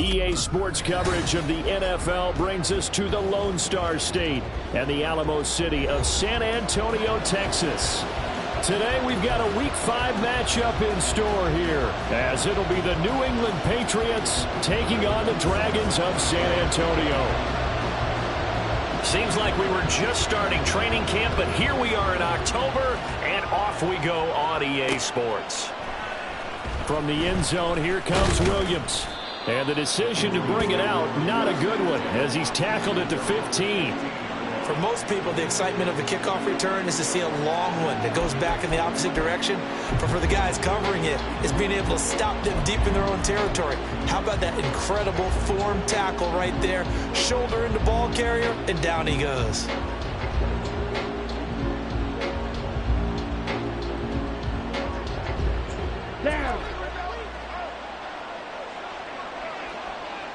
EA Sports coverage of the NFL brings us to the Lone Star State and the Alamo City of San Antonio, Texas. Today we've got a Week 5 matchup in store here, as it'll be the New England Patriots taking on the Dragons of San Antonio. Seems like we were just starting training camp, but here we are in October, and off we go on EA Sports. From the end zone, here comes Williams. And the decision to bring it out, not a good one, as he's tackled at the 15. For most people, the excitement of the kickoff return is to see a long one that goes back in the opposite direction. But for the guys covering it, it's being able to stop them deep in their own territory. How about that incredible form tackle right there? Shoulder into ball carrier, and down he goes. Down.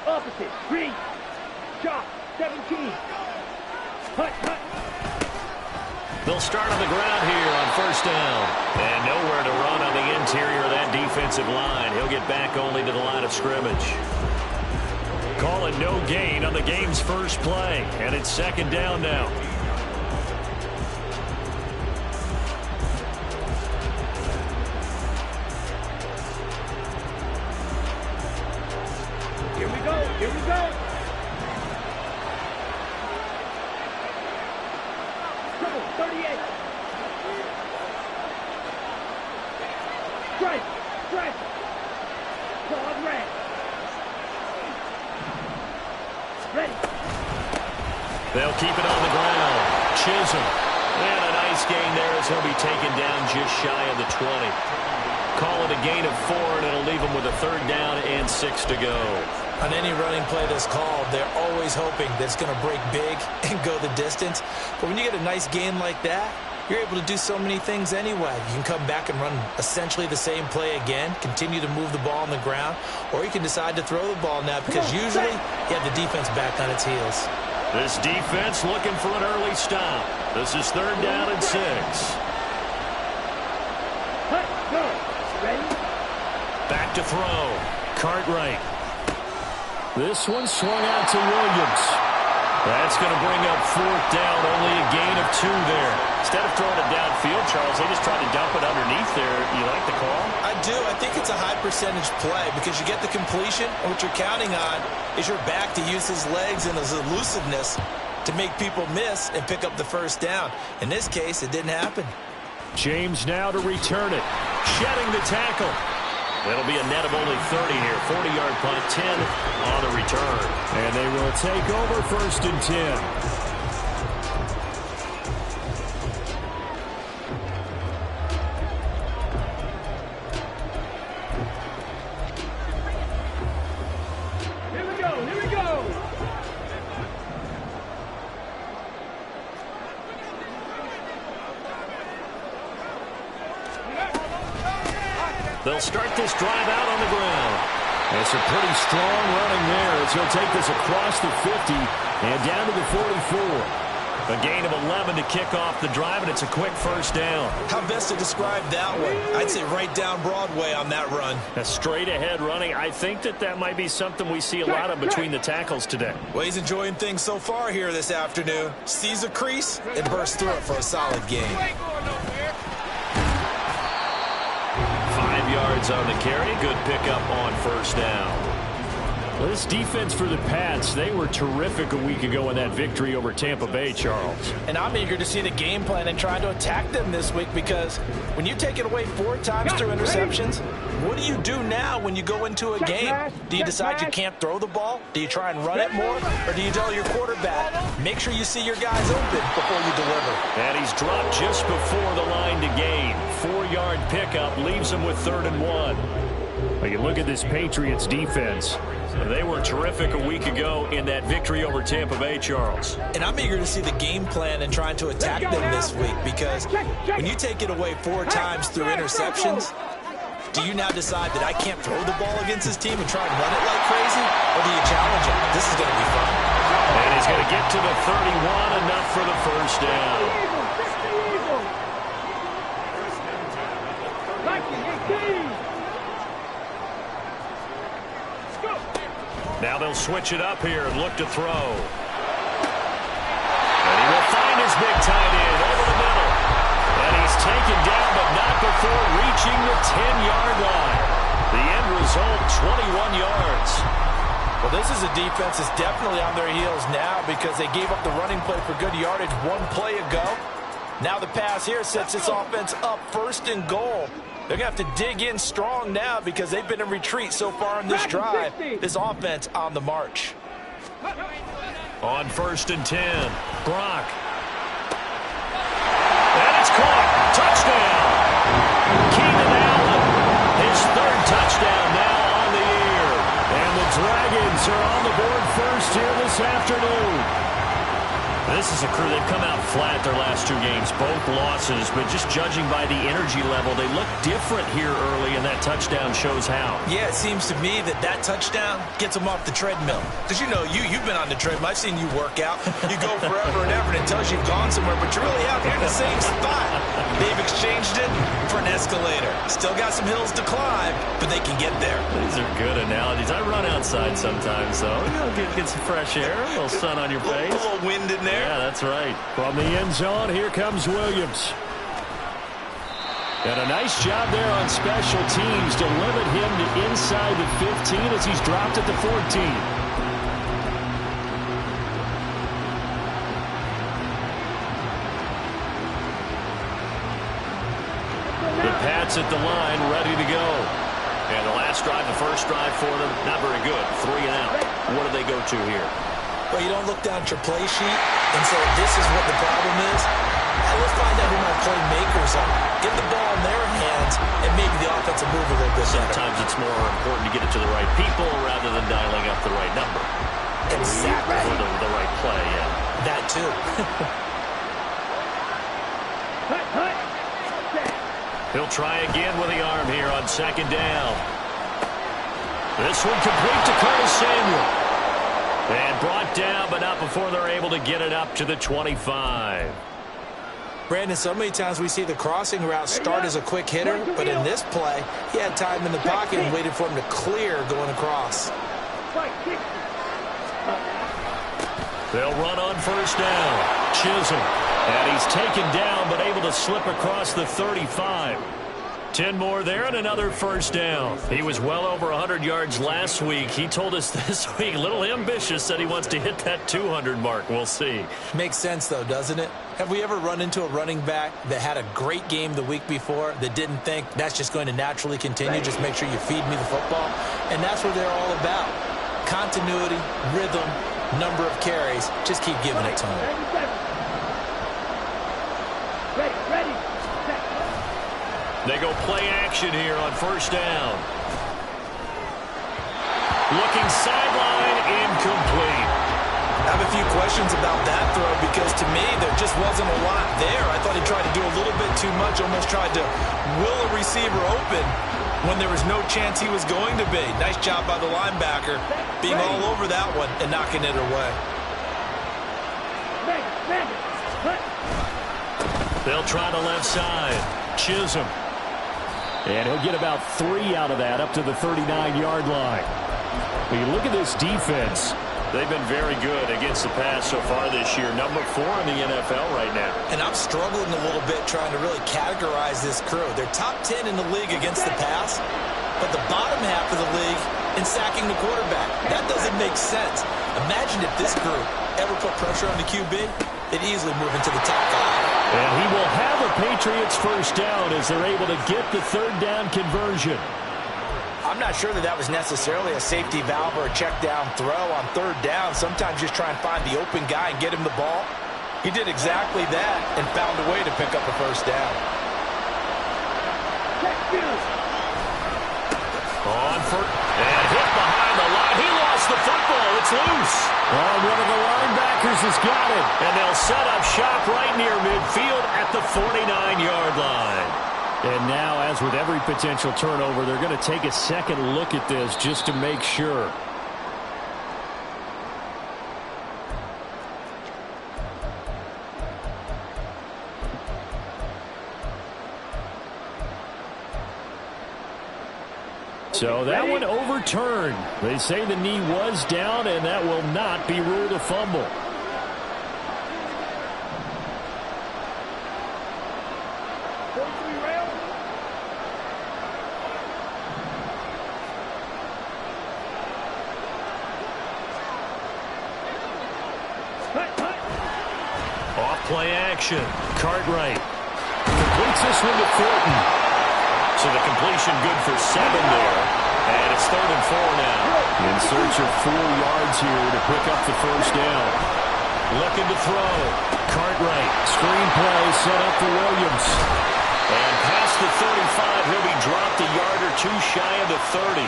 Opposite. 3. Shot. 17. Hut, hut. They'll start on the ground here on first down. And nowhere to run on the interior of that defensive line. He'll get back only to the line of scrimmage. Calling no gain on the game's first play. And it's second down now. Here we go. Here we go. Triple, 38. Strike. Strike. Broad red. Ready. They'll keep it on the ground. Chisholm. And a nice gain there as he'll be taken down just shy of the 20. Call it a gain of 4, and it'll leave him with a third down and 6 to go. On any running play that's called, they're always hoping that it's going to break big and go the distance. But when you get a nice gain like that, you're able to do so many things anyway. You can come back and run essentially the same play again, continue to move the ball on the ground, or you can decide to throw the ball now because usually you have the defense back on its heels. This defense looking for an early stop. This is third down and 6. Hut, go. Ready. Back to throw. Cartwright. This one swung out to Williams. That's going to bring up fourth down, only a gain of 2 there. Instead of throwing it downfield, Charles, they just tried to dump it underneath there. You like the call? I do. I think it's a high percentage play because you get the completion, and what you're counting on is your back to use his legs and his elusiveness to make people miss and pick up the first down. In this case, it didn't happen. James now to return it. Shedding the tackle. That'll be a net of only 30 here. 40-yard punt, 10 on the return. And they will take over first and 10. They'll start this drive out on the ground. It's a pretty strong running there as he'll take this across the 50 and down to the 44. A gain of 11 to kick off the drive, and it's a quick first down. How best to describe that one? I'd say right down Broadway on that run. A straight ahead running. I think that might be something we see a lot of between the tackles today. Well, he's enjoying things so far here this afternoon. Sees a crease and bursts through it for a solid gain. 5 yards on the carry. Good pickup on first down. Well, this defense for the Pats, they were terrific a week ago in that victory over Tampa Bay, Charles. And I'm eager to see the game plan and try to attack them this week because when you take it away 4 times through interceptions, what do you do now when you go into a game? Do you decide you can't throw the ball? Do you try and run it more? Or do you tell your quarterback, make sure you see your guys open before you deliver? And he's dropped just before the line to gain. 4-yard pickup leaves him with 3rd and 1. Well, you look at this Patriots defense. They were terrific a week ago in that victory over Tampa Bay, Charles. And I'm eager to see the game plan and trying to attack them this week because when you take it away 4 times through interceptions, do you now decide that I can't throw the ball against this team and try and run it like crazy? Or do you challenge him? This is going to be fun. And he's going to get to the 31, enough for the first down. Now they'll switch it up here and look to throw. And he will find his big tight end over the middle. And he's taken down, but not before reaching the 10-yard line. The end result, 21 yards. Well, this is a defense that's definitely on their heels now because they gave up the running play for good yardage one play ago. Now the pass here sets this offense up 1st and goal. They're going to have to dig in strong now because they've been in retreat so far in this drive. This offense on the march. On 1st and 10, Brock. And it's caught. Touchdown. Keenan Allen. His 3rd touchdown now on the year. And the Dragons are on the board first here this afternoon. This is a crew, they've come out flat their last 2 games, both losses, but just judging by the energy level, they look different here early, and that touchdown shows how. Yeah, it seems to me that touchdown gets them off the treadmill. Because you know, you've been on the treadmill. I've seen you work out. You go forever and ever, and it tells you you've gone somewhere, but you're really out here in the same spot. They've exchanged it for an escalator. Still got some hills to climb, but they can get there. These are good analogies. I run outside sometimes, though. Get some fresh air, a little sun on your face. A little wind in there. Yeah, that's right. From the end zone, here comes Williams. And a nice job there on special teams to limit him to inside the 15 as he's dropped at the 14. The Pats at the line, ready to go. And the last drive, the first drive for them, not very good. 3 and out. What do they go to here? Well, you don't look down at your play sheet and say, this is what the problem is. Let's find out who my playmakers are. Get the ball in their hands, and maybe the offense will move a little bit better. Sometimes it's more important to get it to the right people rather than dialing up the right number. Exactly. Or the right play, yeah. That, too. He'll try again with the arm here on 2nd down. This one complete to Curtis Samuel. And brought down, but not before they're able to get it up to the 25. Brandon, so many times we see the crossing route start as a quick hitter, but in this play, he had time in the pocket and waited for him to clear going across. They'll run on 1st down. Chisholm. And he's taken down, but able to slip across the 35. 10 more there and another 1st down. He was well over 100 yards last week. He told us this week, a little ambitious, said he wants to hit that 200 mark. We'll see. Makes sense, though, doesn't it? Have we ever run into a running back that had a great game the week before that didn't think that's just going to naturally continue? Just make sure you feed me the football. And that's what they're all about. Continuity, rhythm, number of carries. Just keep giving it to them. Ready. They go play action here on 1st down. Looking sideline, incomplete. I have a few questions about that throw because to me there just wasn't a lot there. I thought he tried to do a little bit too much, almost tried to will a receiver open when there was no chance he was going to be. Nice job by the linebacker being all over that one and knocking it away. They'll try the left side. Chisholm. And he'll get about 3 out of that up to the 39-yard line. When you look at this defense, they've been very good against the pass so far this year. Number 4 in the NFL right now. And I'm struggling a little bit trying to really categorize this crew. They're top 10 in the league against the pass, but the bottom half of the league in sacking the quarterback. That doesn't make sense. Imagine if this group ever put pressure on the QB, they'd easily move into the top 5. And he will have a Patriots 1st down as they're able to get the 3rd down conversion. I'm not sure that was necessarily a safety valve or a check down throw on 3rd down. Sometimes just try and find the open guy and get him the ball. He did exactly that and found a way to pick up a 1st down. On for and hit behind the line. He lost the football. It's loose. And one of the linebackers has got it. And they'll set up shop right near midfield at the 49-yard line. And now, as with every potential turnover, they're going to take a second look at this just to make sure. So that one overturned. They say the knee was down, and that will not be ruled a fumble. Off-play action. Cartwright completes this one to Thornton. So the completion good for 7 there. And it's 3rd and 4 now. In search of 4 yards here to pick up the first down. Looking to throw. Cartwright. Screen play set up for Williams. And past the 35, he'll be dropped a yard or 2 shy of the 30.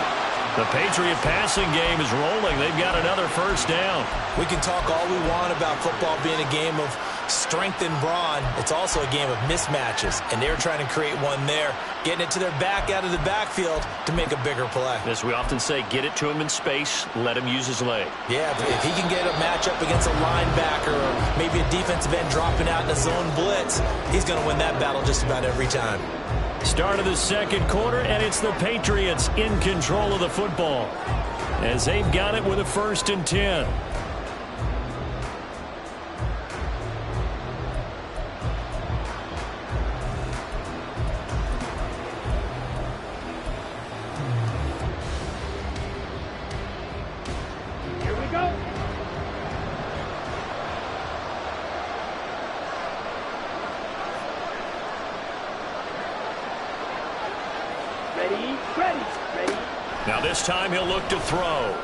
The Patriot passing game is rolling. They've got another first down. We can talk all we want about football being a game of strength and brawn. It's also a game of mismatches, and they're trying to create one there, getting it to their back out of the backfield to make a bigger play. As we often say, get it to him in space, let him use his leg. Yeah, if he can get a matchup against a linebacker or maybe a defensive end dropping out in a zone blitz, he's going to win that battle just about every time. Start of the second quarter, and it's the Patriots in control of the football as they've got it with a 1st and 10. Here we go. Ready. Now this time he'll look to throw.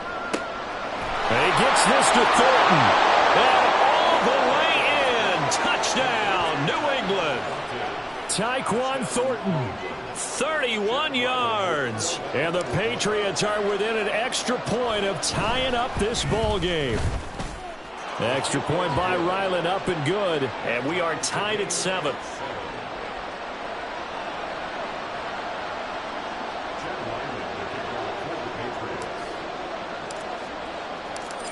And he gets this to Thornton. And all the way in. Touchdown, New England. Tyquan Thornton, 31 yards. And the Patriots are within an extra point of tying up this ball game. Extra point by Ryland, up and good. And we are tied at 7.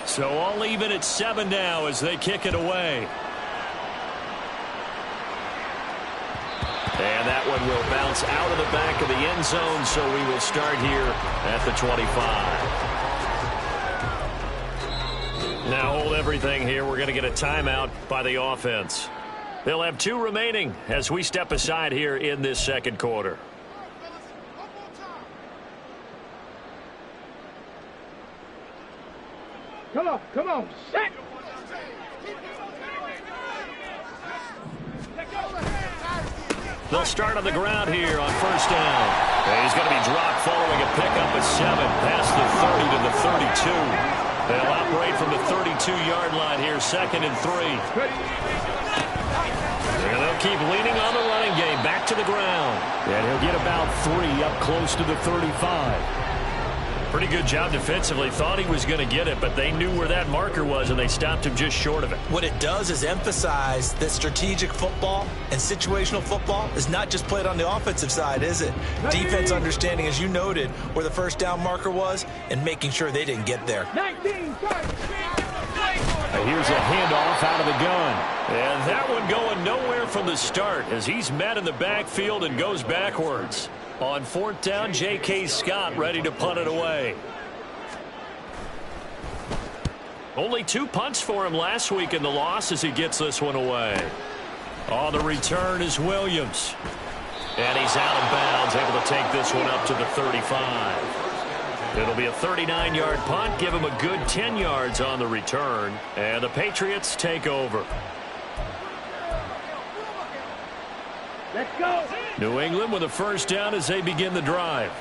So all even at 7 now as they kick it away. And that one will bounce out of the back of the end zone, so we will start here at the 25. Now hold everything here. We're going to get a timeout by the offense. They'll have 2 remaining as we step aside here in this second quarter. Come on, set. They'll start on the ground here on first down. And he's going to be dropped following a pickup of 7 past the 30 to the 32. They'll operate from the 32-yard line here, 2nd and 3. And they'll keep leaning on the running game back to the ground. And he'll get about 3 up close to the 35. Pretty good job defensively. Thought he was going to get it, but they knew where that marker was, and they stopped him just short of it. What it does is emphasize that strategic football and situational football is not just played on the offensive side, is it? Defense understanding, as you noted, where the first down marker was and making sure they didn't get there. 19, Here's a handoff out of the gun. And that one going nowhere from the start as he's met in the backfield and goes backwards. On 4th down, J.K. Scott ready to punt it away. Only 2 punts for him last week in the loss as he gets this one away. On the return is Williams. And he's out of bounds, able to take this one up to the 35. It'll be a 39-yard punt, give him a good 10 yards on the return. And the Patriots take over. let's go. New England with a first down as they begin the drive.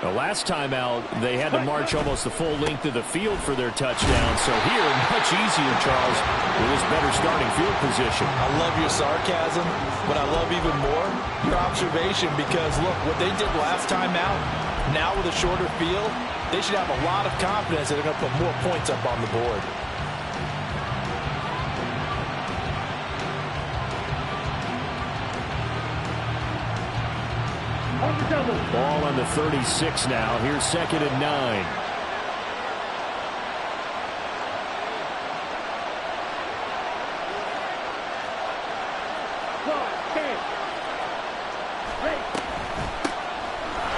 The last time out, they had to march almost the full length of the field for their touchdown. So here, much easier, Charles, with this better starting field position. I love your sarcasm, but I love even more your observation because, look, what they did last time out, now with a shorter field, they should have a lot of confidence that they're going to put more points up on the board. Ball on the 36 now. Here's 2nd and 9.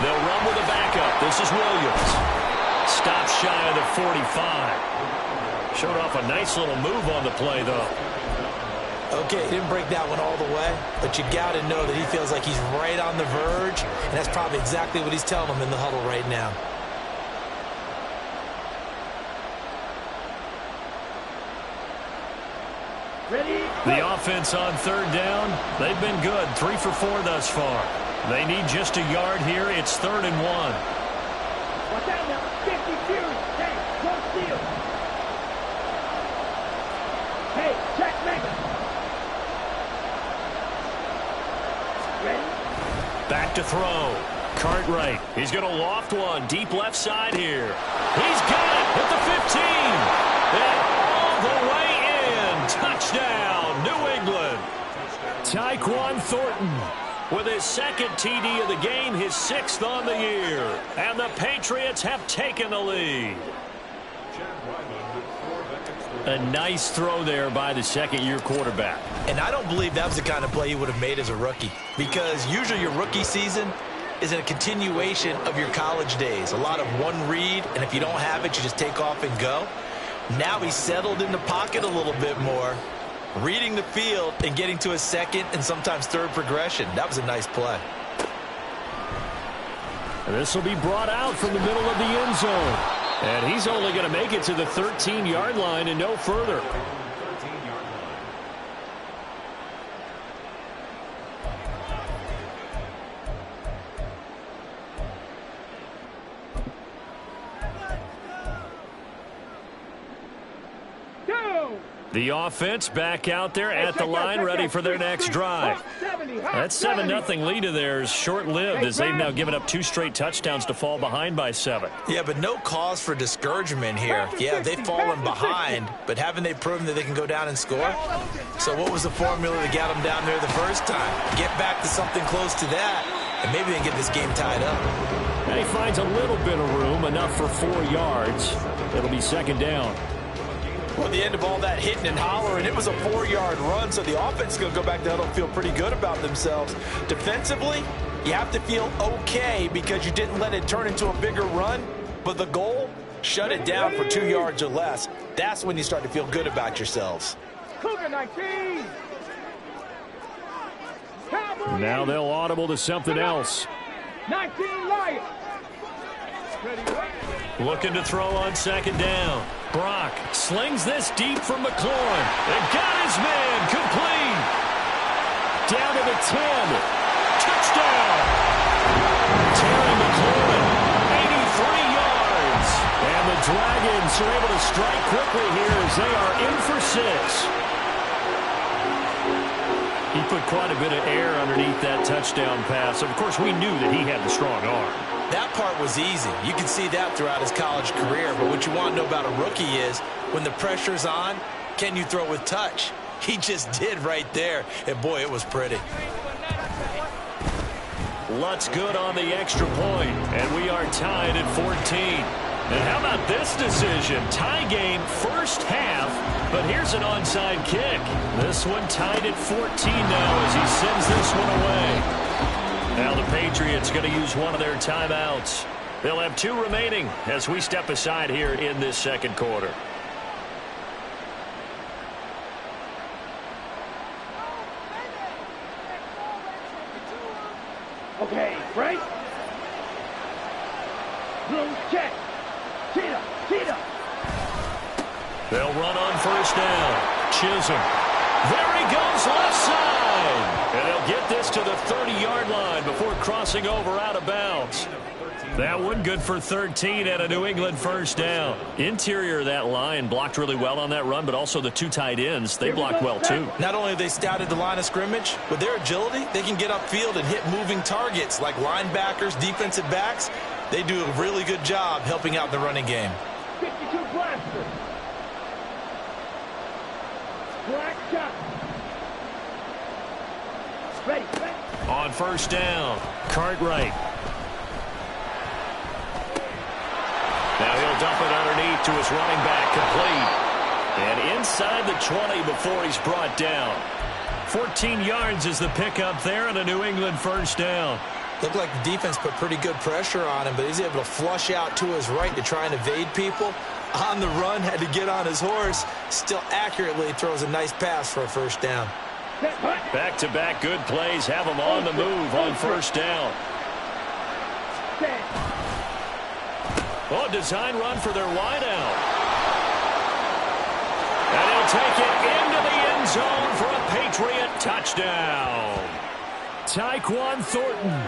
They'll run with a backup. This is Williams. Stops shy of the 45. Showed off a nice little move on the play, though. Okay, he didn't break that one all the way, but you got to know that he feels like he's right on the verge, and that's probably exactly what he's telling them in the huddle right now. Ready? The offense on third down, they've been good, 3 for 4 thus far. They need just a yard here. It's 3rd and 1. Watch out now. 50 Fury. Hey, don't steal. Hey, check Mega. Ready? Back to throw. Cartwright. He's going to loft one. Deep left side here. He's got it at the 15. And all the way in. Touchdown, New England. Tyquan Thornton with his second TD of the game, his 6th on the year. And the Patriots have taken the lead. A nice throw there by the second-year quarterback. And I don't believe that was the kind of play he would have made as a rookie, because usually your rookie season is a continuation of your college days. A lot of one read, and if you don't have it, you just take off and go. Now he's settled in the pocket a little bit more, reading the field and getting to a second and sometimes third progression. That was a nice play. And this will be brought out from the middle of the end zone. And he's only going to make it to the 13-yard line and no further. The offense back out there at the line, ready for their next drive. That 7-0 lead of theirs short-lived, as they've now given up 2 straight touchdowns to fall behind by 7. Yeah, but no cause for discouragement here. Yeah, they've fallen behind, but haven't they proven that they can go down and score? So what was the formula that got them down there the first time? Get back to something close to that, and maybe they can get this game tied up. And he finds a little bit of room, enough for 4 yards. It'll be 2nd down. Well, the end of all that hitting and hollering, it was a 4-yard run, so the offense is going to go back to huddle and feel pretty good about themselves. Defensively, you have to feel okay because you didn't let it turn into a bigger run, but the goal, shut it down for 2 yards or less. That's when you start to feel good about yourselves. Cougar 19. Now they'll audible to something else. 19 Lions. Looking to throw on 2nd down. Brock slings this deep from McLaurin. And got his man complete. Down to the 10. Touchdown. Terry McLaurin, 83 yards. And the Dragons are able to strike quickly here as they are in for 6. He put quite a bit of air underneath that touchdown pass. Of course, we knew that he had the strong arm. That part was easy. You can see that throughout his college career. But what you want to know about a rookie is when the pressure's on, can you throw with touch? He just did right there. And, boy, it was pretty. Lutz good on the extra point. And we are tied at 14. And how about this decision? Tie game first half. But here's an onside kick. This one tied at 14 now as he sends this one away. Now the Patriots going to use one of their timeouts. They'll have 2 remaining as we step aside here in this 2nd quarter. Okay, Frank. Blue check. Cheetah. They'll run on 1st down. Chisholm. There he goes left side. And they'll get this to the 30-yard line before crossing over out of bounds. That one good for 13 and a New England 1st down. Interior of that line blocked really well on that run, but also the 2 tight ends, they blocked well too. Not only have they scouted the line of scrimmage, with their agility, they can get upfield and hit moving targets like linebackers, defensive backs. They do a really good job helping out the running game. 52 blaster. Black shot. Ready. On 1st down, Cartwright. Now he'll dump it underneath to his running back, complete. And inside the 20 before he's brought down. 14 yards is the pickup there and a New England 1st down. Looked like the defense put pretty good pressure on him, but he's able to flush out to his right to try and evade people. On the run, had to get on his horse. Still accurately throws a nice pass for a first down. Back-to-back good plays have them on the move on first down. Oh, design run for their wideout. And he'll take it into the end zone for a Patriot touchdown. Tyquan Thornton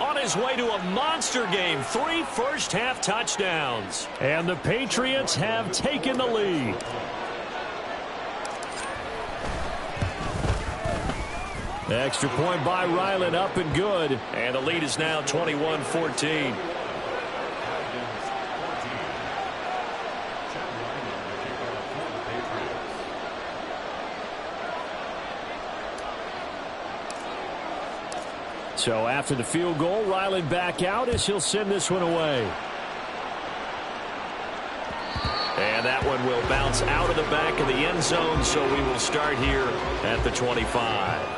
on his way to a monster game. 3 first-half touchdowns. And the Patriots have taken the lead. Extra point by Ryland, up and good. And the lead is now 21-14. So after the field goal, Ryland back out as he'll send this one away. And that one will bounce out of the back of the end zone, so we will start here at the 25.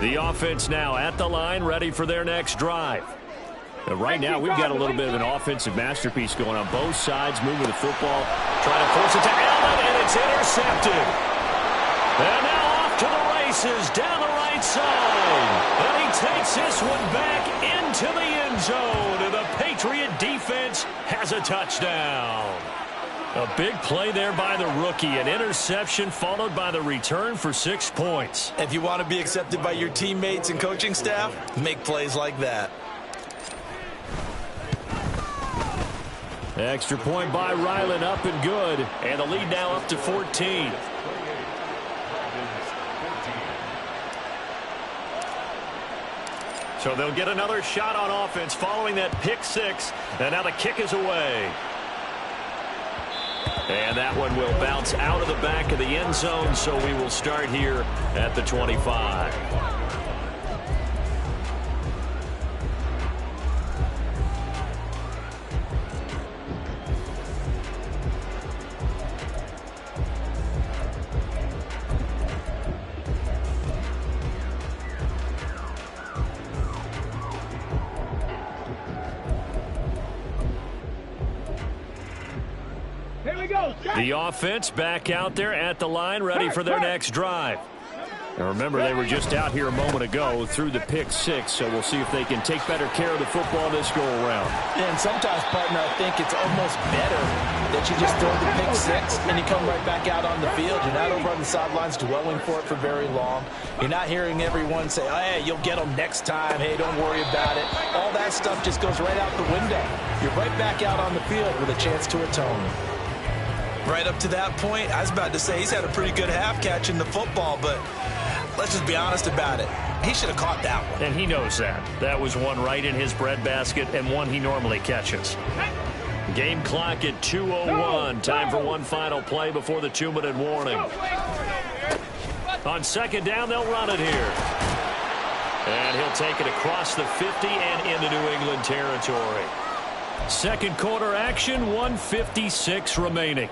The offense now at the line, ready for their next drive. And right now, we've got a little bit of an offensive masterpiece going on both sides, moving the football, trying to force it to Allen, and it's intercepted. And now off to the races, down the right side. And he takes this one back into the end zone, and the Patriot defense has a touchdown. A big play there by the rookie. An interception followed by the return for 6 points. If you want to be accepted by your teammates and coaching staff, make plays like that. Extra point by Ryland, up and good. And the lead now up to 14. So they'll get another shot on offense following that pick six. And now the kick is away. And that one will bounce out of the back of the end zone, so we will start here at the 25. The offense back out there at the line, ready for their next drive. And remember, they were just out here a moment ago through the pick six, so we'll see if they can take better care of the football this go-around. And sometimes, partner, I think it's almost better that you just throw the pick six and you come right back out on the field. You're not over on the sidelines dwelling for it for very long. You're not hearing everyone say, oh, hey, you'll get them next time. Hey, don't worry about it. All that stuff just goes right out the window. You're right back out on the field with a chance to atone. Right up to that point, I was about to say he's had a pretty good half catching the football, but let's just be honest about it. He should have caught that one. And he knows that. That was one right in his breadbasket and one he normally catches. Game clock at 2:01. Time for one final play before the 2-minute warning. On second down, they'll run it here. And he'll take it across the 50 and into New England territory. Second quarter action, 1:56 remaining.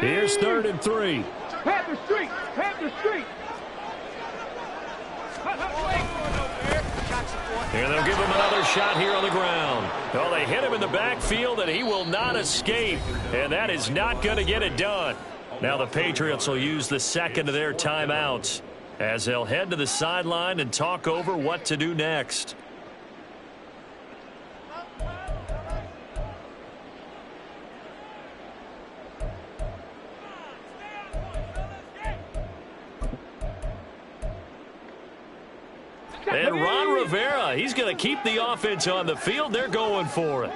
Here's 3rd and 3. Panther Street! Panther Street! And they'll give him another shot here on the ground. Well, they hit him in the backfield, and he will not escape. And that is not going to get it done. Now the Patriots will use the second of their timeouts as they'll head to the sideline and talk over what to do next. And Ron Rivera, he's going to keep the offense on the field. They're going for it.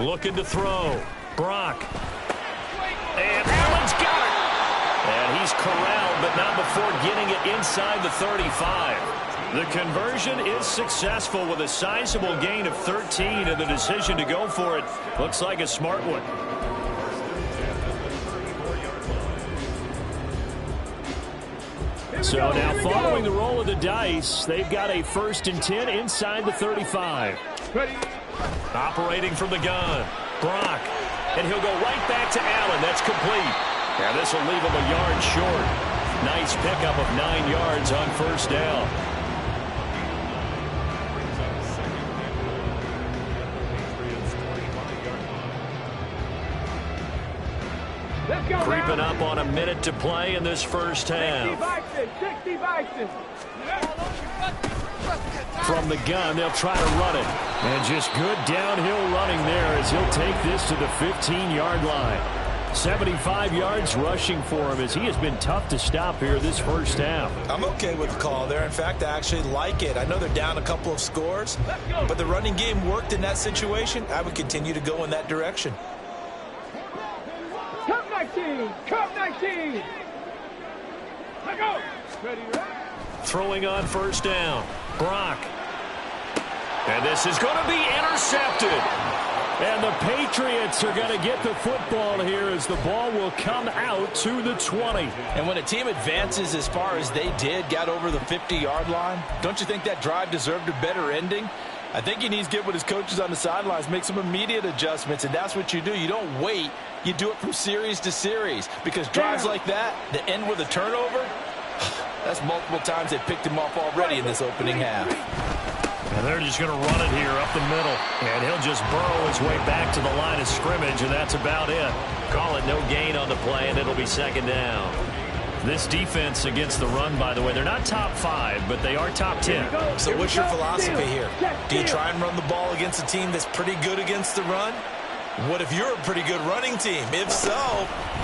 Looking to throw. Brock. And Allen's got it. And he's corralled, but not before getting it inside the 35. The conversion is successful with a sizable gain of 13, and the decision to go for it looks like a smart one. So now following the roll of the dice, they've got a 1st and 10 inside the 35. Operating from the gun, Brock. And he'll go right back to Allen. That's complete. And this will leave him a yard short. Nice pickup of 9 yards on 1st down. Creeping up on a minute to play in this first half. 60 Bison. From the gun, they'll try to run it. And just good downhill running there as he'll take this to the 15-yard line. 75 yards rushing for him as he has been tough to stop here this first half. I'm okay with the call there. In fact, I actually like it. I know they're down a couple of scores, but the running game worked in that situation. I would continue to go in that direction. Cup 19. Cup 19. Let go. Ready, right? Throwing on 1st down. Brock. And this is going to be intercepted. And the Patriots are going to get the football here as the ball will come out to the 20. And when a team advances as far as they did, got over the 50-yard line, don't you think that drive deserved a better ending? I think he needs to get with his coaches on the sidelines, make some immediate adjustments, and that's what you do. You don't wait. You do it from series to series because drives like that end with a turnover, that's multiple times they picked him off already in this opening half. And they're just going to run it here up the middle. And he'll just burrow his way back to the line of scrimmage, and that's about it. Call it no gain on the play, and it'll be 2nd down. This defense against the run, by the way, they're not top 5, but they are top 10. So what's your philosophy here? Do you try and run the ball against a team that's pretty good against the run? What if you're a pretty good running team? If so,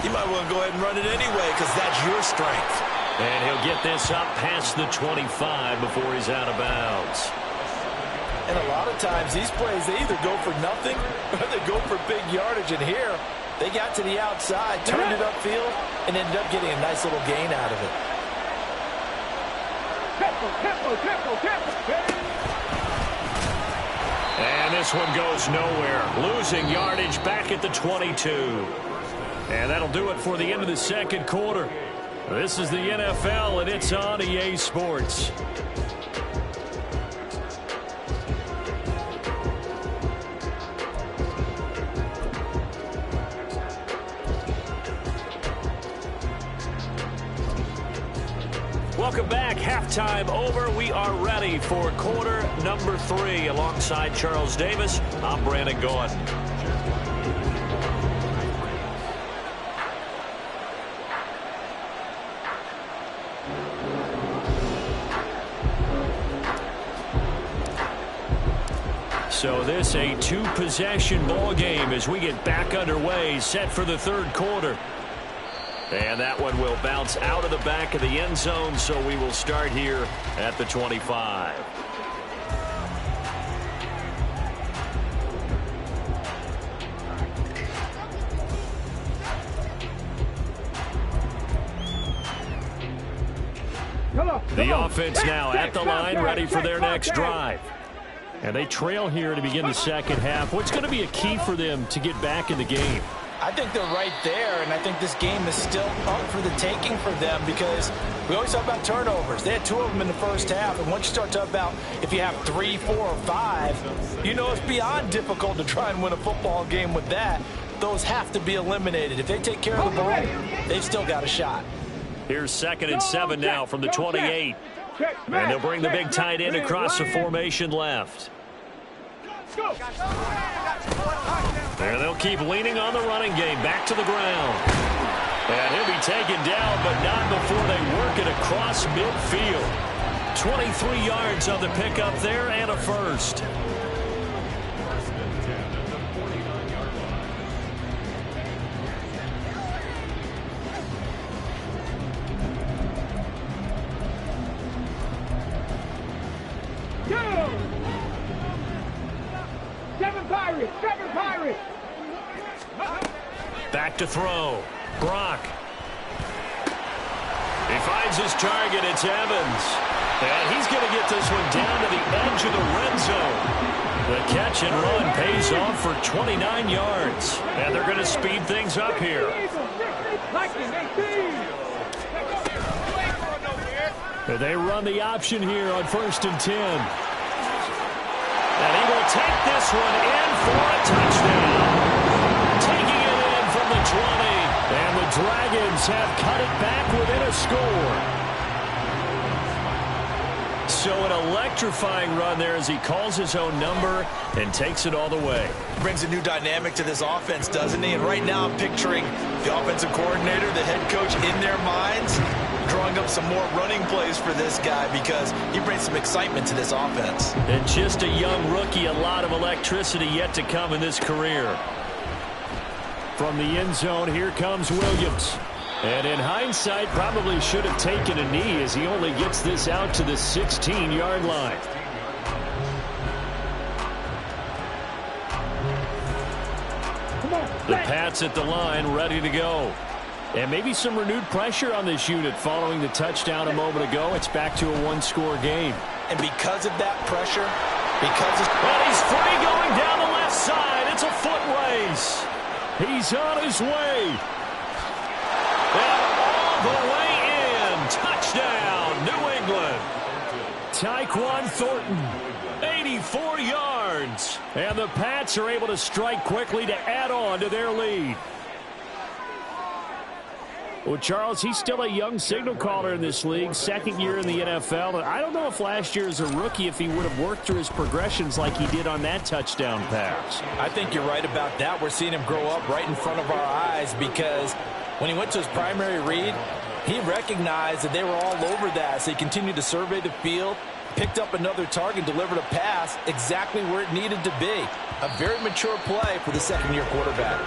you might want to go ahead and run it anyway because that's your strength. And he'll get this up past the 25 before he's out of bounds. And a lot of times these plays, they either go for nothing or they go for big yardage. And here, they got to the outside, turned it upfield, and ended up getting a nice little gain out of it. And this one goes nowhere. Losing yardage back at the 22. And that'll do it for the end of the 2nd quarter. This is the NFL, and it's on EA Sports. Welcome back. Halftime over. We are ready for quarter number 3. Alongside Charles Davis, I'm Brandon Gaudin. So this a 2-possession ball game as we get back underway, set for the 3rd quarter. And that one will bounce out of the back of the end zone, so we will start here at the 25. The offense now at the line, ready for their next drive. And they trail here to begin the 2nd half. What's going to be a key for them to get back in the game? I think they're right there, and I think this game is still up for the taking for them because we always talk about turnovers. They had 2 of them in the first half, and once you start talking about if you have 3, 4, or 5, you know it's beyond difficult to try and win a football game with that. Those have to be eliminated. If they take care of the ball, they've still got a shot. Here's 2nd and 7 now from the 28. And they'll bring the big tight end across the formation left. And they'll keep leaning on the running game back to the ground. And he'll be taken down, but not before they work it across midfield. 23 yards on the pickup there and a first. Seven Pirates! Back to throw. Brock. He finds his target. It's Evans. And he's going to get this one down to the edge of the red zone. The catch and run pays off for 29 yards. And they're going to speed things up here. They run the option here on 1st and 10. And he will take this one in for a touchdown. Taking it in from the 20. And the Dragons have cut it back within a score. So an electrifying run there as he calls his own number and takes it all the way. Brings a new dynamic to this offense, doesn't he? And right now I'm picturing the offensive coordinator, the head coach in their minds, drawing up some more running plays for this guy because he brings some excitement to this offense. And just a young rookie, a lot of electricity yet to come in this career. From the end zone, here comes Williams. And in hindsight, probably should have taken a knee as he only gets this out to the 16-yard line. The Pats at the line, ready to go. And maybe some renewed pressure on this unit following the touchdown a moment ago. It's back to a one-score game. And because of that pressure, well, he's free going down the left side. It's a foot race. He's on his way. And all the way in. Touchdown, New England. Tyquan Thornton, 84 yards. And the Pats are able to strike quickly to add on to their lead. Well, Charles, he's still a young signal caller in this league, second year in the NFL. And I don't know if last year as a rookie if he would have worked through his progressions like he did on that touchdown pass. I think you're right about that. We're seeing him grow up right in front of our eyes because when he went to his primary read, he recognized that they were all over that. So he continued to survey the field, picked up another target, delivered a pass exactly where it needed to be. A very mature play for the second-year quarterback.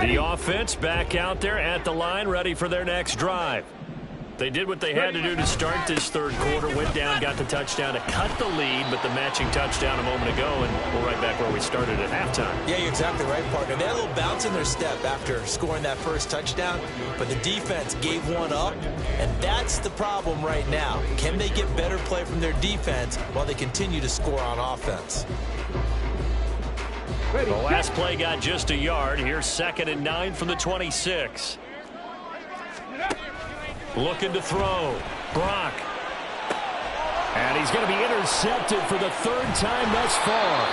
The offense back out there at the line, ready for their next drive. They did what they had to do to start this third quarter, went down, got the touchdown to cut the lead, but the matching touchdown a moment ago, and we're right back where we started at halftime. Yeah, you're exactly right, partner. They had a little bounce in their step after scoring that first touchdown, but the defense gave one up, and that's the problem right now. Can they get better play from their defense while they continue to score on offense? The last play got just a yard. Here's 2nd and 9 from the 26. Looking to throw. Brock. And he's going to be intercepted for the third time thus far.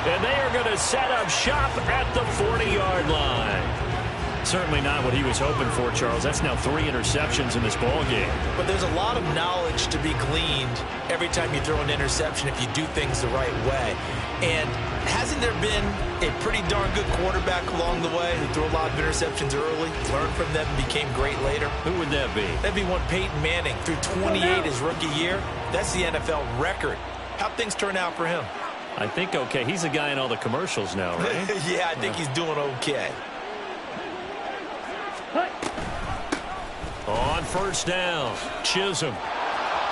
And they are going to set up shop at the 40-yard line. Certainly not what he was hoping for, Charles. That's now 3 interceptions in this ball game. But there's a lot of knowledge to be gleaned every time you throw an interception if you do things the right way. And hasn't there been a pretty darn good quarterback along the way who threw a lot of interceptions early, learned from them, and became great later? Who would that be? That'd be one Peyton Manning. Threw 28 his rookie year. That's the NFL record. How'd things turn out for him? I think okay. He's a guy in all the commercials now, right? Yeah, I think he's doing okay. On first down, Chisholm.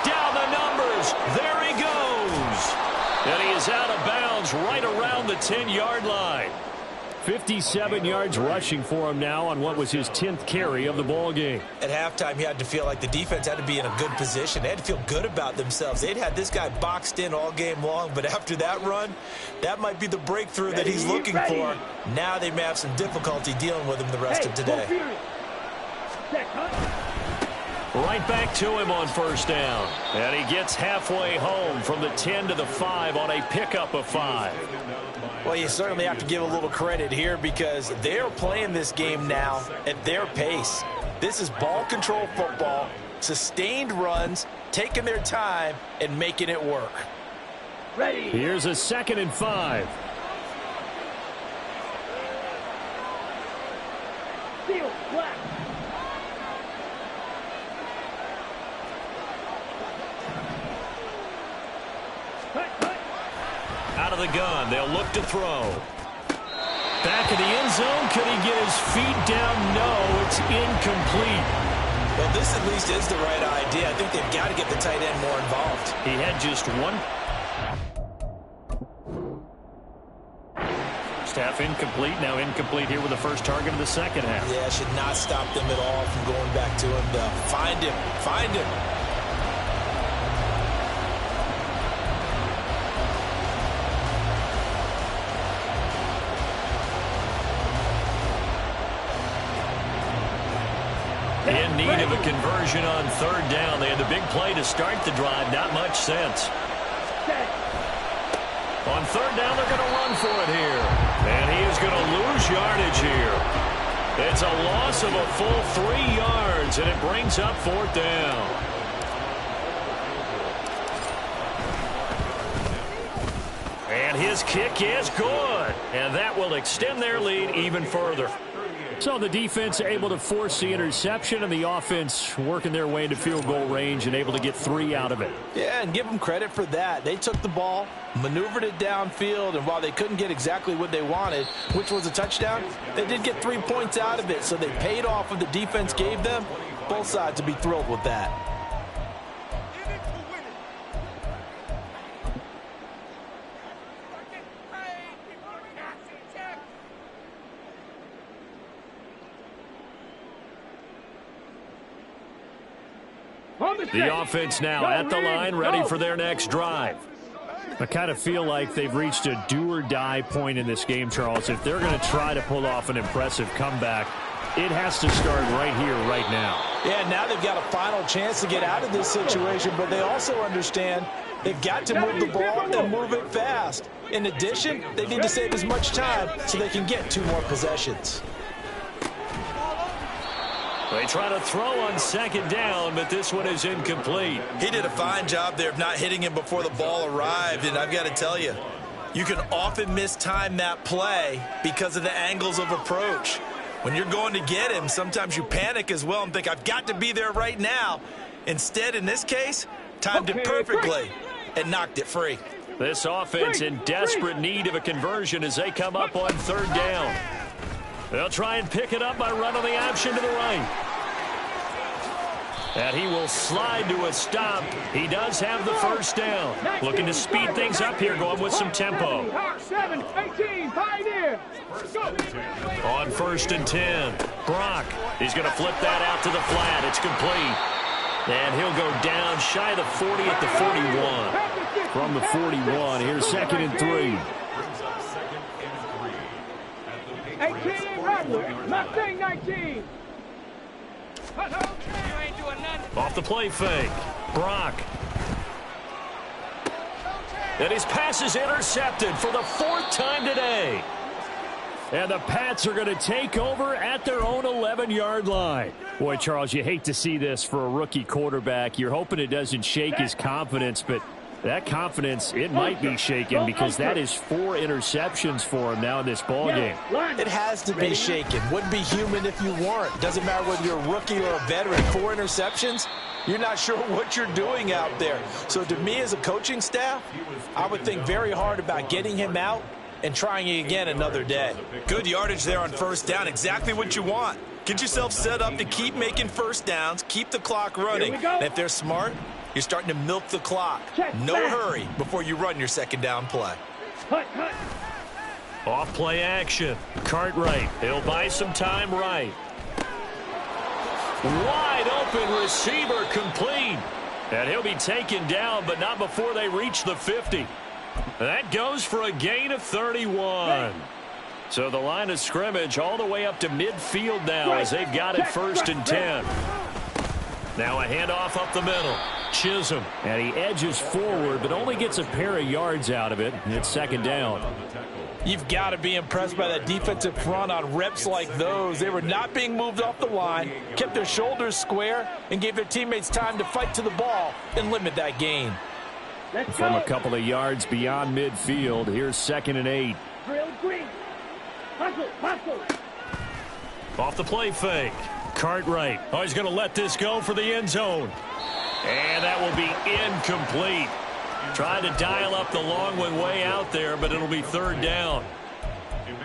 Down the numbers. There he goes. And he is out of bounds right around the 10-yard line. 57 yards rushing for him now on what was his 10th carry of the ball game. At halftime, he had to feel like the defense had to be in a good position. They had to feel good about themselves. They'd had this guy boxed in all game long, but after that run, that might be the breakthrough that he's looking for. Now they may have some difficulty dealing with him the rest of today. Right back to him on first down. And he gets halfway home from the 10 to the 5 on a pickup of 5. Well, you certainly have to give a little credit here because they're playing this game now at their pace. This is ball control football, sustained runs, taking their time and making it work. Ready. Here's a 2nd and 5. Seal, black. Out of the gun, they'll look to throw. Back of the end zone, could he get his feet down? No, it's incomplete. Well, this at least is the right idea. I think they've got to get the tight end more involved. He had just one. half incomplete. Now incomplete here with the first target of the second half. Yeah, should not stop them at all from going back to him, though. Find him. Find him. In need of a conversion on third down. They had the big play to start the drive. Not much sense. On third down, they're going to run for it here. And he is going to lose yardage here. It's a loss of a full 3 yards, and it brings up fourth down. And his kick is good. And that will extend their lead even further. So the defense able to force the interception, and the offense working their way into field goal range and able to get 3 out of it. Yeah, and give them credit for that. They took the ball, maneuvered it downfield, and while they couldn't get exactly what they wanted, which was a touchdown, they did get 3 points out of it. So they paid off what the defense gave them. Both sides to be thrilled with that. The offense now at the line, ready for their next drive. I kind of feel like they've reached a do-or-die point in this game, Charles. If they're going to try to pull off an impressive comeback, it has to start right here, right now. Yeah, now they've got a final chance to get out of this situation, but they also understand they've got to move the ball and move it fast. In addition, they need to save as much time so they can get 2 more possessions. They try to throw on second down, but this one is incomplete. He did a fine job there of not hitting him before the ball arrived, and I've got to tell you, you can often mistime that play because of the angles of approach. When you're going to get him, sometimes you panic as well and think, I've got to be there right now. Instead, in this case, timed it perfectly and knocked it free. This offense in desperate need of a conversion as they come up on third down. They'll try and pick it up by running the option to the right. And he will slide to a stop. He does have the first down. Looking to speed things up here, going with some tempo. 7-18, Pioneer. On 1st and 10, Brock. He's going to flip that out to the flat. It's complete. And he'll go down shy of the 40 at the 41. From the 41, here's 2nd and 3. 18, Rattler. Mustang 19. Off the play fake. Brock. And his pass is intercepted for the 4th time today. And the Pats are going to take over at their own 11-yard line. Boy, Charles, you hate to see this for a rookie quarterback. You're hoping it doesn't shake his confidence, but that confidence, it might be shaken because that is 4 interceptions for him now in this ball game. It has to be shaken. Wouldn't be human if you weren't. Doesn't matter whether you're a rookie or a veteran. 4 interceptions, you're not sure what you're doing out there. So to me as a coaching staff, I would think very hard about getting him out and trying it again another day. Good yardage there on 1st down. Exactly what you want. Get yourself set up to keep making 1st downs, keep the clock running. And if they're smart, you're starting to milk the clock. No hurry before you run your 2nd down play. Off play action. Cartwright. He'll buy some time right. Wide open receiver complete. And he'll be taken down, but not before they reach the 50. That goes for a gain of 31. So the line of scrimmage all the way up to midfield now as they've got it 1st and 10. Now a handoff up the middle. Chisholm, and he edges forward, but only gets a pair of yards out of it. It's 2nd down. You've got to be impressed by that defensive front on reps like those. They were not being moved off the line, kept their shoulders square, and gave their teammates time to fight to the ball and limit that gain. From a couple of yards beyond midfield, here's 2nd and 8. Off the play fake. Cartwright. Oh, he's going to let this go for the end zone. And that will be incomplete. Trying to dial up the long one way out there, but it'll be 3rd down.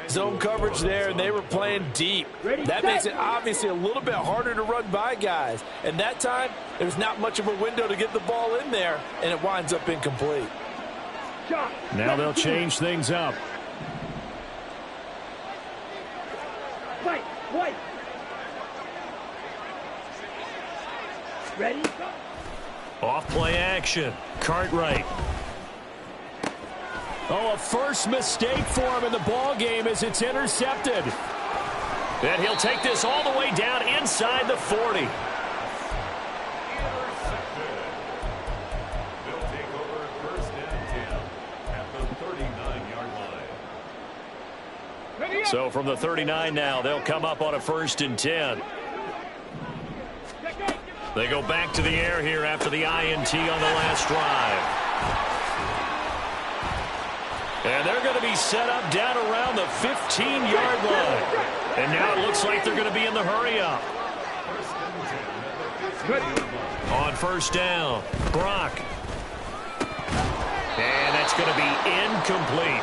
Zone coverage there, and they were playing deep. That makes it obviously a little bit harder to run by guys. And that time, there's not much of a window to get the ball in there, and it winds up incomplete. Now they'll change things up. Fight. Wait. Ready? Go. Off play action. Cartwright. Oh, a first mistake for him in the ball game as it's intercepted. And he'll take this all the way down inside the 40. They'll take over 1st and 10 at the 39-yard line. So from the 39 now, they'll come up on a 1st and 10. They go back to the air here after the INT on the last drive. And they're going to be set up down around the 15-yard line. And now it looks like they're going to be in the hurry-up. On 1st down, Brock. And that's going to be incomplete.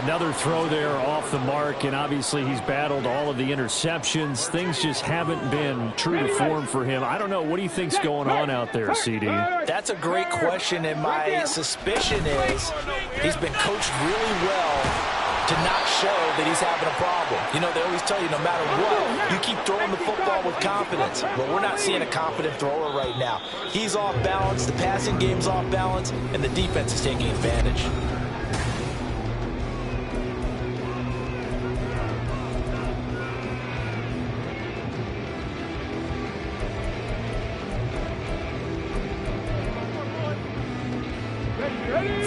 Another throw there off the mark, and obviously he's battled all of the interceptions. Things just haven't been true to form for him. I don't know. What do you think's going on out there, CD? That's a great question, and my suspicion is he's been coached really well to not show that he's having a problem. You know, they always tell you no matter what, you keep throwing the football with confidence. But we're not seeing a confident thrower right now. He's off balance, the passing game's off balance, and the defense is taking advantage.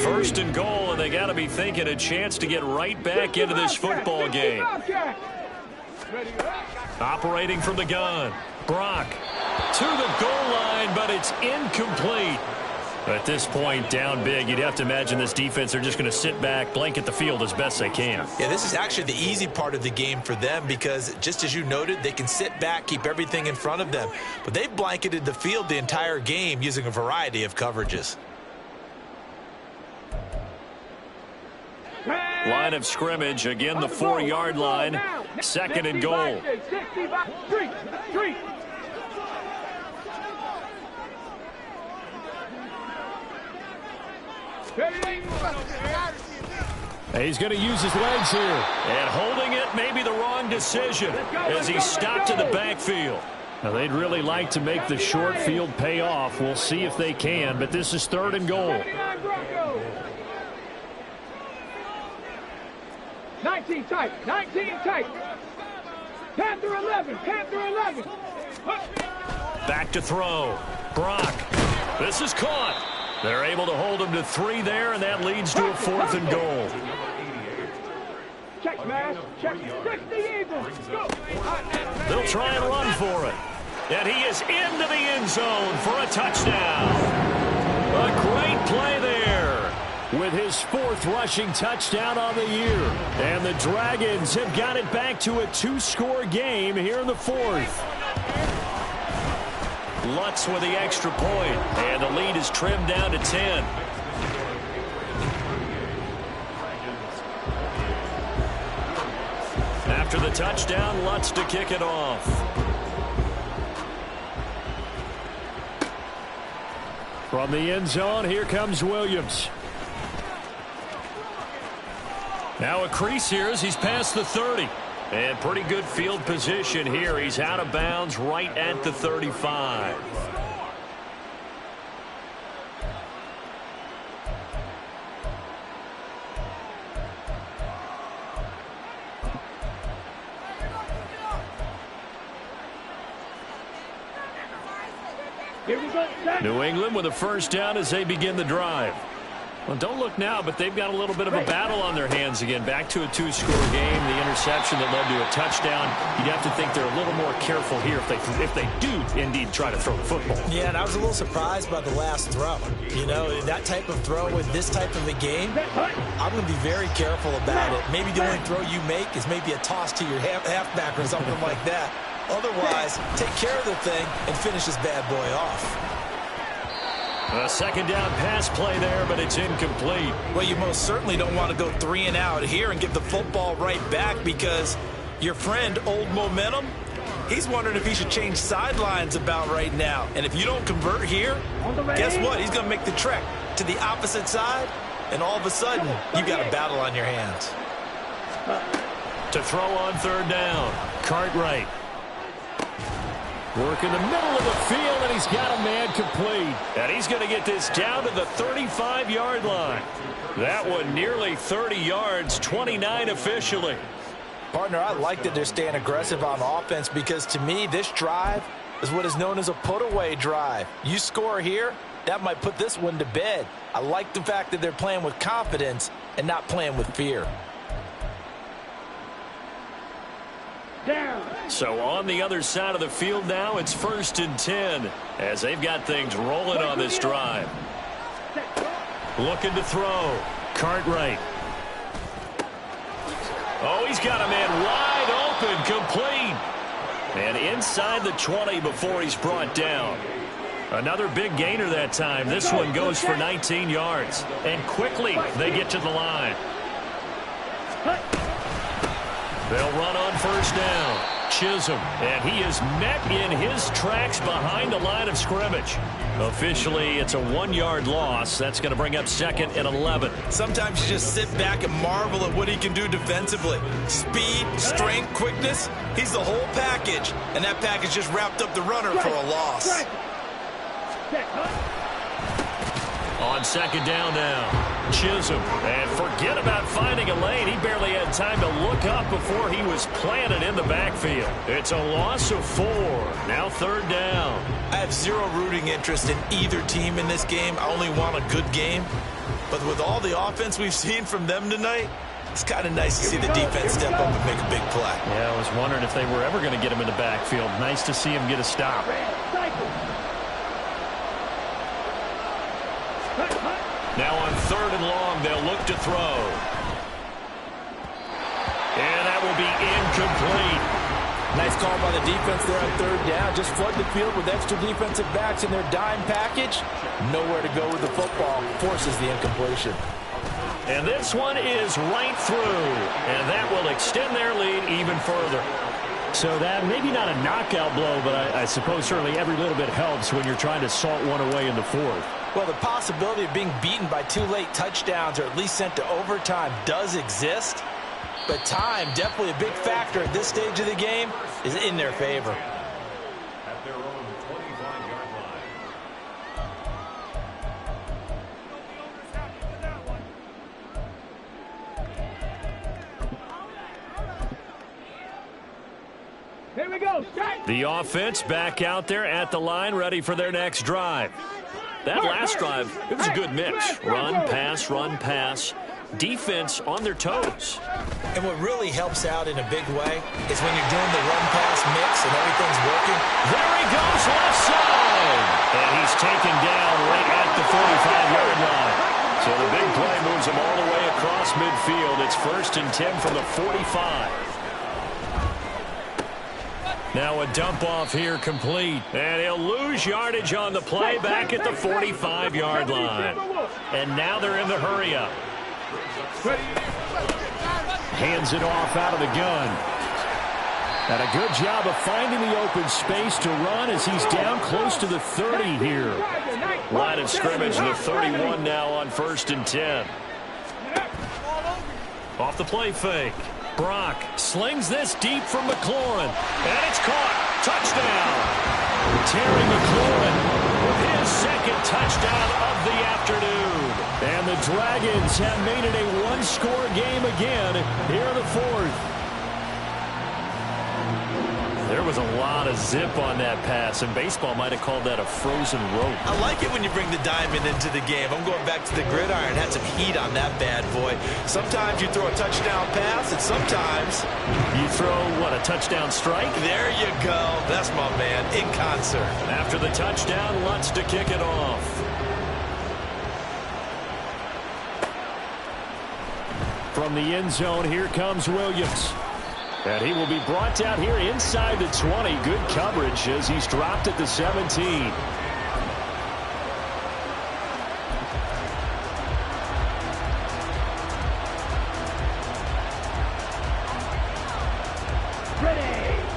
First and goal, and they got to be thinking a chance to get right back into this football game. Operating from the gun, Brock to the goal line, but it's incomplete. At this point, down big, you'd have to imagine this defense, they're just going to sit back, blanket the field as best they can. Yeah, this is actually the easy part of the game for them because, just as you noted, they can sit back, keep everything in front of them. But they've blanketed the field the entire game using a variety of coverages. Line of scrimmage, again the 4-yard line, 2nd and goal. He's going to use his legs here. And holding it may be the wrong decision as he's stopped in the backfield. Now, they'd really like to make the short field pay off. We'll see if they can, but this is 3rd and goal. 19 tight, 19 tight. Panther 11, Panther 11. Back to throw. Brock. This is caught. They're able to hold him to 3 there, and that leads to a 4th and goal. Check, man. Check. 60 Eagles. Go. They'll try and run for it. And he is into the end zone for a touchdown. A great play there, with his 4th rushing touchdown on the year. And the Dragons have got it back to a 2-score game here in the 4th. Lutz with the extra point, and the lead is trimmed down to 10. After the touchdown, Lutz to kick it off. From the end zone, here comes Williams. Now a crease here as he's past the 30. And pretty good field position here. He's out of bounds right at the 35. Here we go. New England with a 1st down as they begin the drive. Well, don't look now, but they've got a little bit of a battle on their hands again. Back to a 2-score game. The interception that led to a touchdown. You'd have to think they're a little more careful here if they do indeed try to throw the football. Yeah, and I was a little surprised by the last throw. You know, that type of throw with this type of a game, I'm going to be very careful about it. Maybe the only throw you make is maybe a toss to your halfback or something like that. Otherwise, take care of the thing and finish this bad boy off. A 2nd down pass play there, but it's incomplete. Well, you most certainly don't want to go 3 and out here and give the football right back because your friend, Old Momentum, he's wondering if he should change sidelines about right now. And if you don't convert here, guess what? He's going to make the trek to the opposite side, and all of a sudden, you got a battle on your hands. To throw on 3rd down. Cartwright. Work in the middle of the field, and he's got a man complete. And he's going to get this down to the 35-yard line. That one nearly 30 yards, 29 officially. Partner, I like that they're staying aggressive on offense because, to me, this drive is what is known as a put-away drive. You score here, that might put this one to bed. I like the fact that they're playing with confidence and not playing with fear. Down. So on the other side of the field now, it's 1st and 10 as they've got things rolling on this drive. Looking to throw. Cartwright. Oh, he's got a man wide open, complete. And inside the 20 before he's brought down. Another big gainer that time. This one goes for 19 yards. And quickly they get to the line. They'll run on 1st down. Chisholm, and he is met in his tracks behind the line of scrimmage. Officially, it's a 1-yard loss. That's going to bring up 2nd and 11. Sometimes you just sit back and marvel at what he can do defensively. Speed, strength, quickness, he's the whole package. And that package just wrapped up the runner for a loss. On 2nd down now. Chisholm, and forget about finding a lane. He barely had time to look up before he was planted in the backfield. It's a loss of 4. Now 3rd down. I have zero rooting interest in either team in this game. I only want a good game. But with all the offense we've seen from them tonight, it's kind of nice to see the defense step up and make a big play. Yeah, I was wondering if they were ever going to get him in the backfield. Nice to see him get a stop. Now on 3rd and long, they'll look to throw. And that will be incomplete. Nice call by the defense there on 3rd down. Just flood the field with extra defensive backs in their dime package. Nowhere to go with the football. Forces the incompletion. And this one is right through. And that will extend their lead even further. So that maybe not a knockout blow, but I suppose certainly every little bit helps when you're trying to salt one away in the 4th. Well, the possibility of being beaten by 2 late touchdowns or at least sent to overtime does exist. But time, definitely a big factor at this stage of the game, is in their favor. At their own 25-yard line. Here we go. Strike. The offense back out there at the line, ready for their next drive. That last drive, it was a good mix. Run, pass. Defense on their toes. And what really helps out in a big way is when you're doing the run-pass mix and everything's working. There he goes, left side. And he's taken down right at the 45-yard line. So the big play moves him all the way across midfield. It's 1st and 10 from the 45. Now a dump off here complete. And he'll lose yardage on the play back at the 45-yard line. And now they're in the hurry-up. Hands it off out of the gun. And a good job of finding the open space to run as he's down close to the 30 here. Line of scrimmage, the 31 now on 1st and 10. Off the play fake. Brock slings this deep from McLaurin. And it's caught. Touchdown. Terry McLaurin with his 2nd touchdown of the afternoon. And the Dragons have made it a 1-score game again here in the 4th. There was a lot of zip on that pass, and baseball might have called that a frozen rope. I like it when you bring the diamond into the game. I'm going back to the gridiron. Had some heat on that bad boy. Sometimes you throw a touchdown pass, and sometimes you throw, what, a touchdown strike? There you go. That's my man, in concert. After the touchdown, Lutz to kick it off. From the end zone, here comes Williams. And he will be brought down here inside the 20. Good coverage as he's dropped at the 17.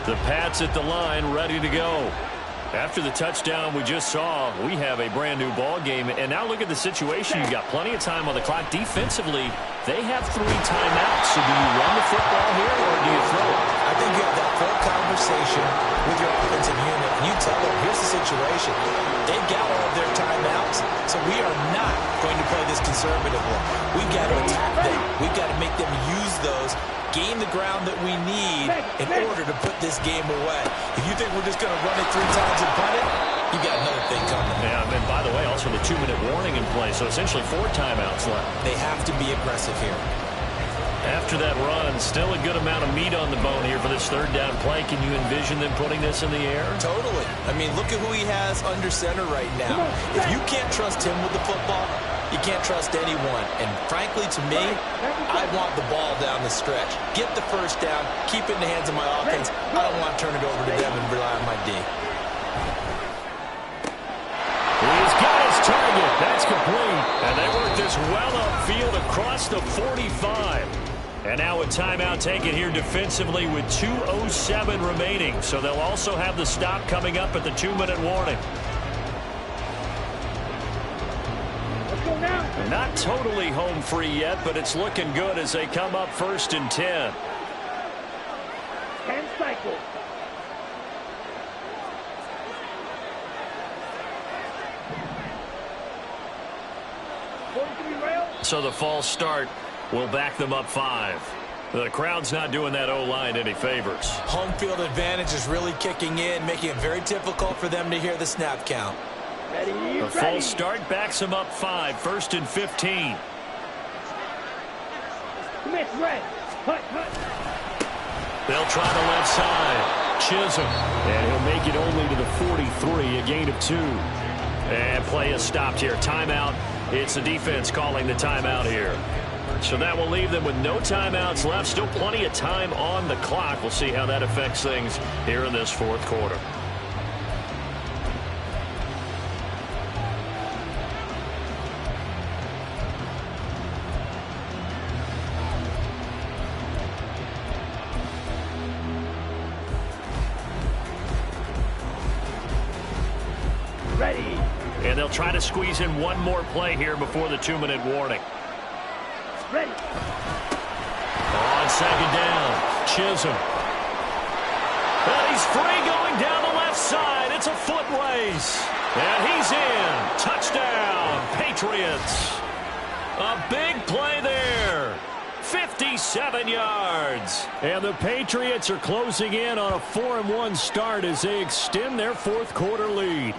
The Pats at the line, ready to go. After the touchdown we just saw, we have a brand new ball game. And now look at the situation. You've got plenty of time on the clock. Defensively, they have 3 timeouts. So do you run the football here or do you throw it? I think you have that full conversation with your offensive unit, and you tell them, here's the situation. They've got all of their timeouts, so we are not going to play this conservatively. We've got to attack them. We've got to make them use those, gain the ground that we need in order to put this game away. If you think we're just going to run it 3 times and punt it, you got another thing coming. Yeah, and by the way, also the 2-minute warning in play, so essentially 4 timeouts left. They have to be aggressive here. After that run, still a good amount of meat on the bone here for this 3rd down play. Can you envision them putting this in the air? Totally. I mean, look at who he has under center right now. If you can't trust him with the football, you can't trust anyone. And frankly, to me, I want the ball down the stretch. Get the 1st down, keep it in the hands of my offense. I don't want to turn it over to them and rely on my D. He's got his target. That's complete. And they work this well upfield across the 45. And now a timeout taken here defensively with 2:07 remaining. So they'll also have the stop coming up at the 2-minute warning. Let's go now. They're not totally home free yet, but it's looking good as they come up 1st and 10. 10 cycles. So the false start will back them up 5. The crowd's not doing that O-line any favors. Home field advantage is really kicking in, making it very difficult for them to hear the snap count. Ready, The false start backs them up 5, 1st and 15. Smith, red. Hut. They'll try the left side. Chisholm. And he'll make it only to the 43, a gain of 2. And play is stopped here. Timeout. It's the defense calling the timeout here. So that will leave them with no timeouts left. Still plenty of time on the clock. We'll see how that affects things here in this 4th quarter. Ready. And they'll try to squeeze in one more play here before the 2-minute warning. Ready. On 2nd down, Chisholm. And he's free going down the left side. It's a foot race. And he's in. Touchdown, Patriots. A big play there. 57 yards. And the Patriots are closing in on a 4-1 start as they extend their 4th quarter lead.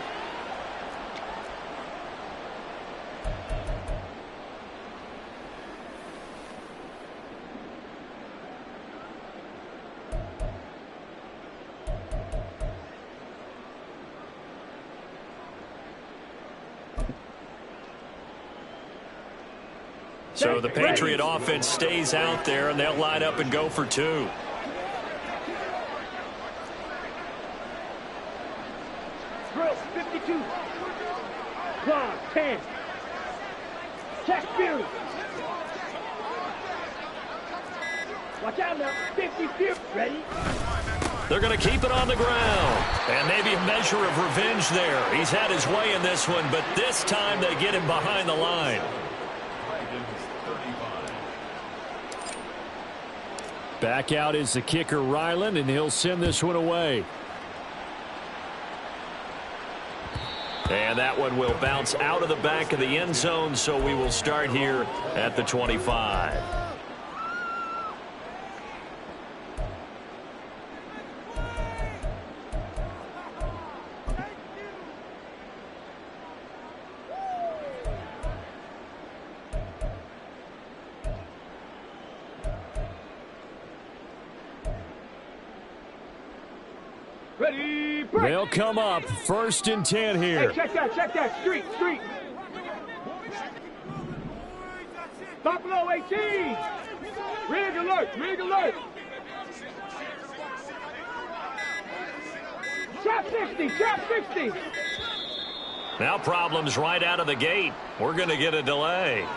So the Patriot offense stays out there, and they'll line up and go for 2. Drill, 52. Clock, 10. Check view. Watch out now. 50 feet. Ready? They're going to keep it on the ground. And maybe a measure of revenge there. He's had his way in this one, but this time they get him behind the line. Back out is the kicker, Ryland, and he'll send this one away. And that one will bounce out of the back of the end zone, so we will start here at the 25. Ready, break. They'll come up 1st and 10 here. Hey, check that. Street. Buffalo 18. Rig alert. Trap 60. Now problems right out of the gate. We're going to get a delay.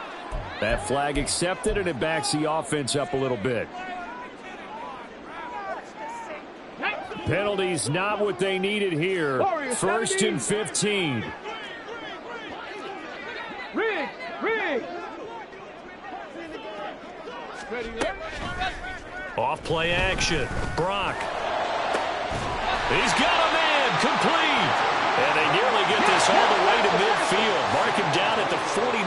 That flag accepted, and it backs the offense up a little bit. Penalties not what they needed here. 1st and 15. Rig. Off play action. Brock. He's got a man. Complete. And they nearly get this all the way to midfield. Mark him down at the 49.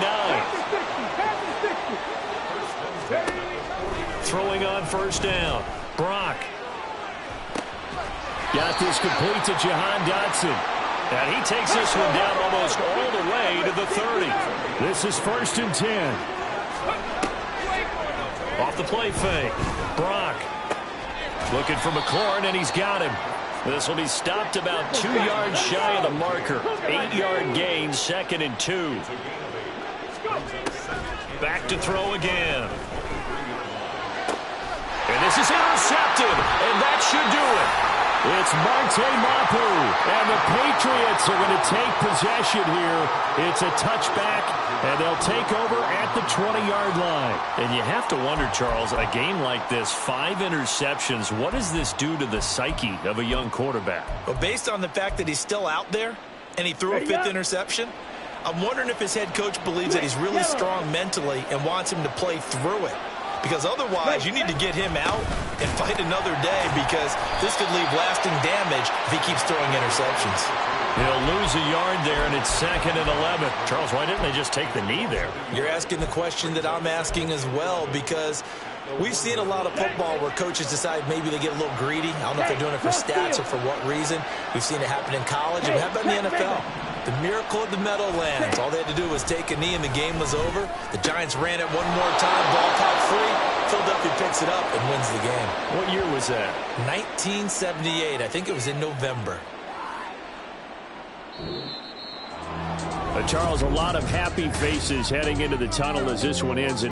Throwing on first down. Brock. Got this complete to Jahan Dotson. And he takes this one down almost all the way to the 30. This is 1st and 10. Off the play fake. Brock. Looking for McLaurin, and he's got him. This will be stopped about 2 yards shy of the marker. 8-yard gain, 2nd and 2. Back to throw again. And this is intercepted, and that should do it. It's Marte Mapu, and the Patriots are going to take possession here. It's a touchback, and they'll take over at the 20-yard line. And you have to wonder, Charles, a game like this, 5 interceptions, what does this do to the psyche of a young quarterback? Well, based on the fact that he's still out there and he threw a 5th interception, I'm wondering if his head coach believes that he's really strong mentally and wants him to play through it. Because otherwise, you need to get him out and fight another day, because this could leave lasting damage if he keeps throwing interceptions. He'll lose a yard there, and it's 2nd and 11. Charles, why didn't they just take the knee there? You're asking the question that I'm asking as well, because we've seen a lot of football where coaches decide maybe they get a little greedy. I don't know if they're doing it for stats or for what reason. We've seen it happen in college, and how about in the NFL? The miracle of the Meadowlands. All they had to do was take a knee and the game was over. The Giants ran it one more time. Ball caught free. Philadelphia picks it up and wins the game. What year was that? 1978. I think it was in November. Charles, a lot of happy faces heading into the tunnel as this one ends.